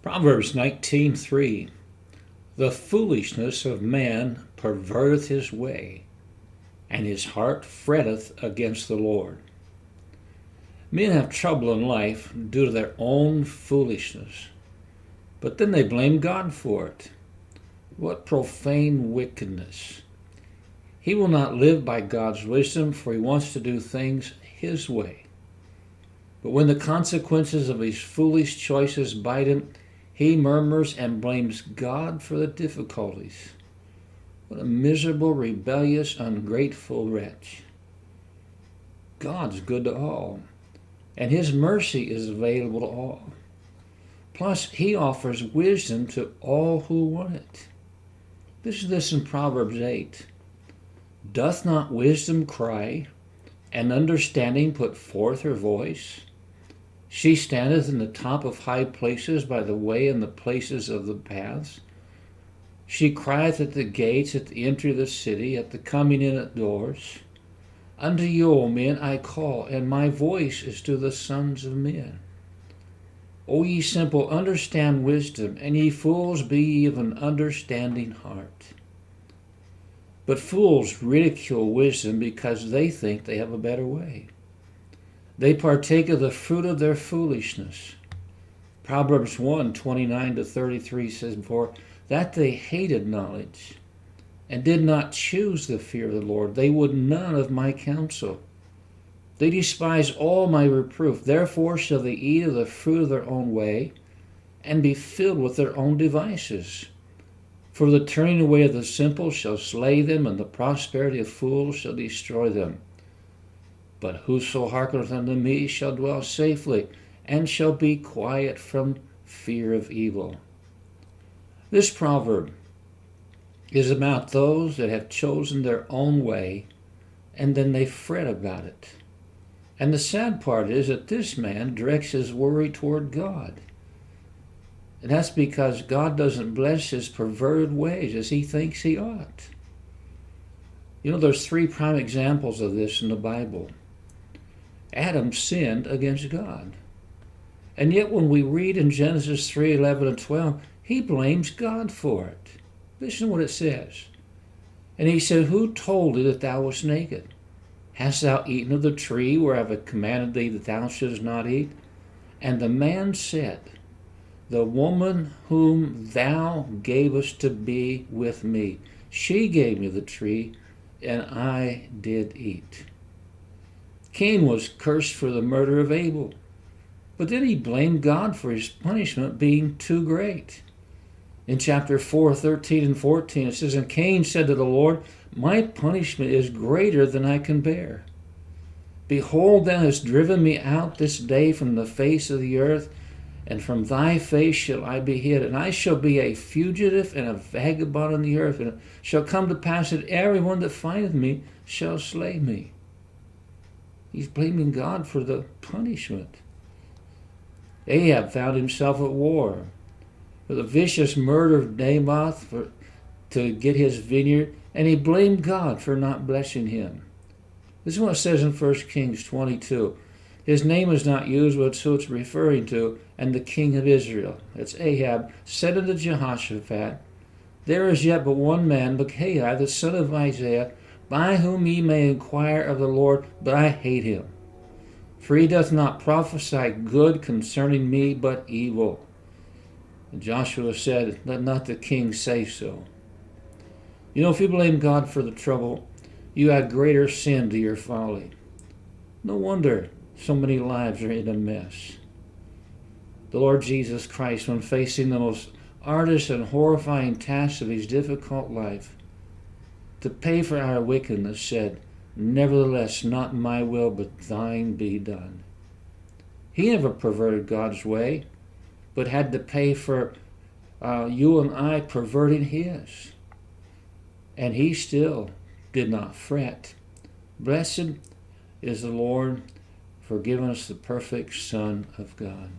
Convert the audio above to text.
Proverbs 19:3. The foolishness of man perverteth his way, and his heart fretteth against the Lord. Men have trouble in life due to their own foolishness, but then they blame God for it. What profane wickedness! He will not live by God's wisdom, for he wants to do things his way. But when the consequences of his foolish choices bite him, he murmurs and blames God for the difficulties. What a miserable, rebellious, ungrateful wretch. God's good to all, and his mercy is available to all. Plus, he offers wisdom to all who want it. Listen to this in Proverbs 8. Doth not wisdom cry, and understanding put forth her voice? She standeth in the top of high places, by the way and the places of the paths. She crieth at the gates, at the entry of the city, at the coming in at doors. Unto you, O men, I call, and my voice is to the sons of men. O ye simple, understand wisdom, and ye fools, be ye of an understanding heart. But fools ridicule wisdom because they think they have a better way. They partake of the fruit of their foolishness. Proverbs 1:29-33 says, For that they hated knowledge, and did not choose the fear of the Lord, they would none of my counsel. They despise all my reproof. Therefore shall they eat of the fruit of their own way, and be filled with their own devices. For the turning away of the simple shall slay them, and the prosperity of fools shall destroy them. But whoso hearkeneth unto me shall dwell safely, and shall be quiet from fear of evil. This proverb is about those that have chosen their own way, and then they fret about it. And the sad part is that this man directs his worry toward God. And that's because God doesn't bless his perverted ways as he thinks he ought. You know, there's 3 prime examples of this in the Bible. Adam sinned against God. And yet when we read in Genesis 3:11-12, he blames God for it. Listen to what it says. And he said, Who told thee that thou wast naked? Hast thou eaten of the tree whereof I commanded thee that thou shouldest not eat? And the man said, The woman whom thou gavest to be with me, she gave me the tree, and I did eat. Cain was cursed for the murder of Abel, but then he blamed God for his punishment being too great. In chapter 4:13-14, it says, And Cain said to the Lord, My punishment is greater than I can bear. Behold, thou hast driven me out this day from the face of the earth, and from thy face shall I be hid, and I shall be a fugitive and a vagabond on the earth, and it shall come to pass that everyone that findeth me shall slay me. He's blaming God for the punishment. Ahab found himself at war with a vicious murder of Naboth to get his vineyard, and he blamed God for not blessing him. This is what it says in 1 Kings 22. His name is not used, but who it's referring to, and the king of Israel. It's Ahab, said unto Jehoshaphat, There is yet but one man, Micaiah, the son of Isaiah, by whom ye may inquire of the Lord, but I hate him. For he doth not prophesy good concerning me, but evil. And Joshua said, Let not the king say so. You know, if you blame God for the trouble, you add greater sin to your folly. No wonder so many lives are in a mess. The Lord Jesus Christ, when facing the most arduous and horrifying tasks of his difficult life, to pay for our wickedness, said, Nevertheless, not my will, but thine be done. He never perverted God's way, but had to pay for you and I perverting his. And he still did not fret. Blessed is the Lord for giving us the perfect Son of God.